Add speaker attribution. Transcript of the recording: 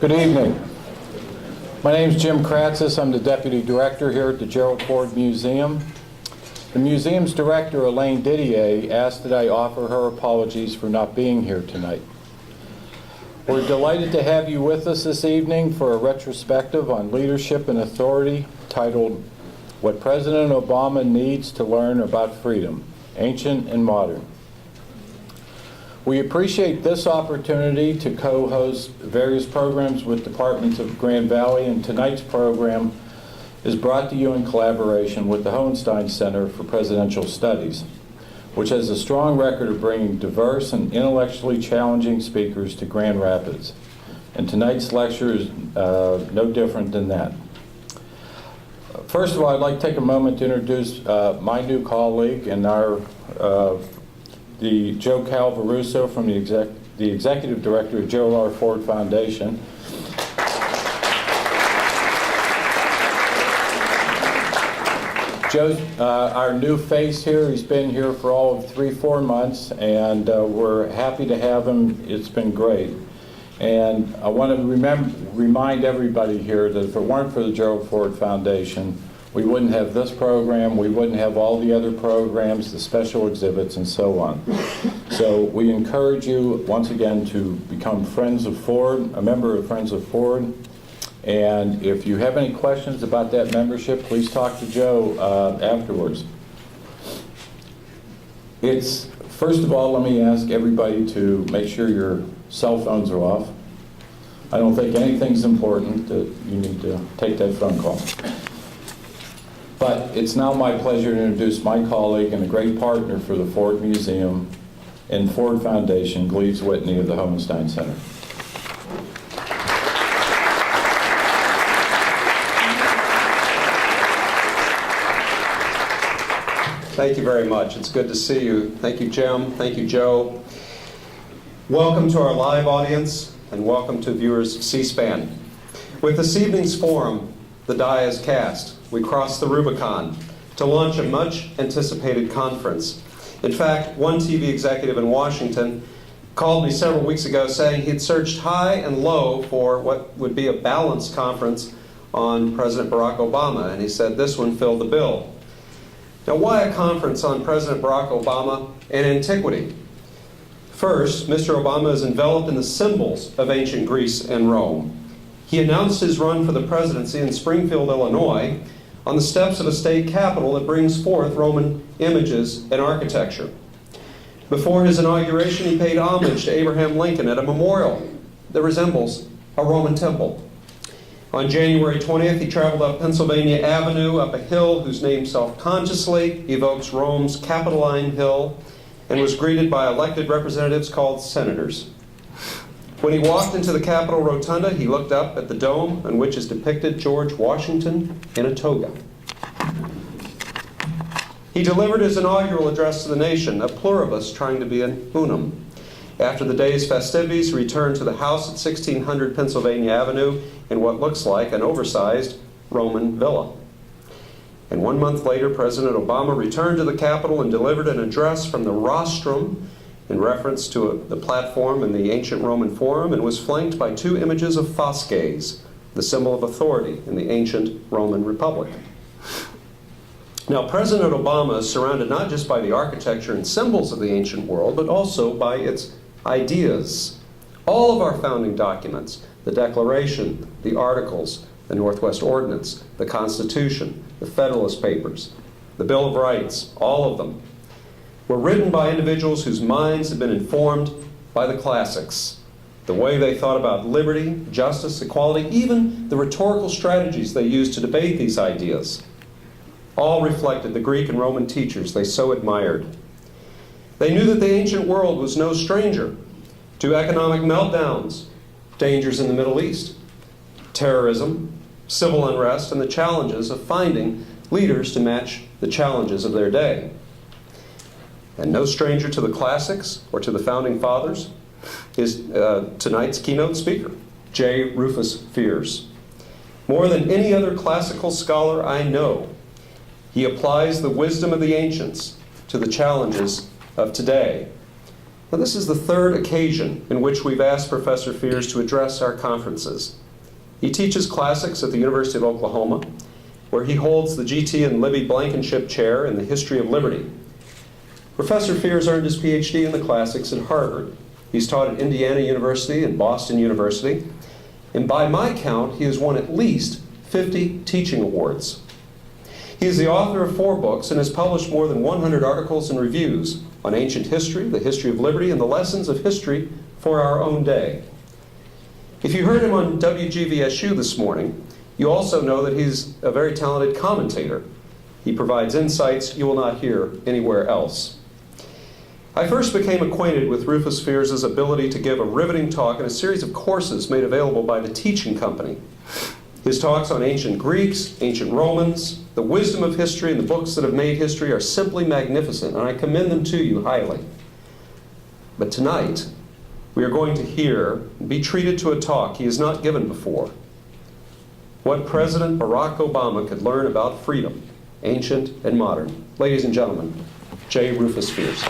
Speaker 1: Good evening. My name is Jim Kratzis. I'm the Deputy Director here at the Gerald Ford Museum. The museum's director, Elaine Didier, asked that I offer her apologies for not being here tonight. We're delighted to have you with us this evening for a retrospective on leadership and authority titled, What President Obama Needs to Learn About Freedom, Ancient and Modern. We appreciate this opportunity to co-host various programs with departments of Grand Valley, and tonight's program is brought to you in collaboration with the Hauenstein Center for Presidential Studies, which has a strong record of bringing diverse and intellectually challenging speakers to Grand Rapids. And tonight's lecture is no different than that. First of all, I'd like to take a moment to introduce my new colleague and the Joe Calvaruso from the Executive Director of Gerald R. Ford Foundation. Joe's our new face here. He's been here for all of 3-4 months, and we're happy to have him. It's been great. And I want to remind everybody here that if it weren't for the Gerald Ford Foundation, we wouldn't have this program, we wouldn't have all the other programs, the special exhibits, and so on. So we encourage you, once again, to become Friends of Ford, a member of Friends of Ford. And if you have any questions about that membership, please talk to Joe afterwards. First of all, let me ask everybody to make sure your cell phones are off. I don't think anything's important that you need to take that phone call. But it's now my pleasure to introduce my colleague and a great partner for the Ford Museum and Ford Foundation, Gleaves Whitney of the Hauenstein Center.
Speaker 2: Thank you very much. It's good to see you. Thank you, Jim. Thank you, Joe. Welcome to our live audience, and welcome to viewers of C-SPAN. With this evening's forum, the die is cast. We crossed the Rubicon to launch a much-anticipated conference. In fact, one TV executive in Washington called me several weeks ago saying he'd searched high and low for what would be a balanced conference on President Barack Obama, and he said this one filled the bill. Now, why a conference on President Barack Obama and antiquity? First, Mr. Obama is enveloped in the symbols of ancient Greece and Rome. He announced his run for the presidency in Springfield, Illinois, on the steps of a state capitol that brings forth Roman images and architecture. Before his inauguration, he paid homage to Abraham Lincoln at a memorial that resembles a Roman temple. On January 20th, he traveled up Pennsylvania Avenue, up a hill whose name self-consciously evokes Rome's Capitoline Hill, and was greeted by elected representatives called senators. When he walked into the Capitol Rotunda, he looked up at the dome on which is depicted George Washington in a toga. He delivered his inaugural address to the nation, a pluribus trying to be an unum. After the day's festivities, he returned to the house at 1600 Pennsylvania Avenue in what looks like an oversized Roman villa. And 1 month later, President Obama returned to the Capitol and delivered an address from the rostrum in reference to the platform in the ancient Roman Forum, and was flanked by 2 images of fasces, the symbol of authority in the ancient Roman Republic. Now, President Obama is surrounded not just by the architecture and symbols of the ancient world, but also by its ideas. All of our founding documents, the Declaration, the Articles, the Northwest Ordinance, the Constitution, the Federalist Papers, the Bill of Rights, all of them, were written by individuals whose minds had been informed by the classics, the way they thought about liberty, justice, equality, even the rhetorical strategies they used to debate these ideas, all reflected the Greek and Roman teachers they so admired. They knew that the ancient world was no stranger to economic meltdowns, dangers in the Middle East, terrorism, civil unrest, and the challenges of finding leaders to match the challenges of their day. And no stranger to the classics or to the founding fathers is tonight's keynote speaker, J. Rufus Fears. More than any other classical scholar I know, he applies the wisdom of the ancients to the challenges of today. Now, this is the third occasion in which we've asked Professor Fears to address our conferences. He teaches classics at the University of Oklahoma, where he holds the G.T. and Libby Blankenship Chair in the History of Liberty. Professor Fears earned his Ph.D. in the classics at Harvard. He's taught at Indiana University and Boston University, and by my count, he has won at least 50 teaching awards. He is the author of 4 books and has published more than 100 articles and reviews on ancient history, the history of liberty, and the lessons of history for our own day. If you heard him on WGVSU this morning, you also know that he's a very talented commentator. He provides insights you will not hear anywhere else. I first became acquainted with Rufus Fears' ability to give a riveting talk in a series of courses made available by the Teaching Company. His talks on ancient Greeks, ancient Romans, the wisdom of history, and the books that have made history are simply magnificent, and I commend them to you highly. But tonight, we are going to hear and be treated to a talk he has not given before. What President Barack Obama could learn about freedom, ancient and modern. Ladies and gentlemen, J. Rufus Fears.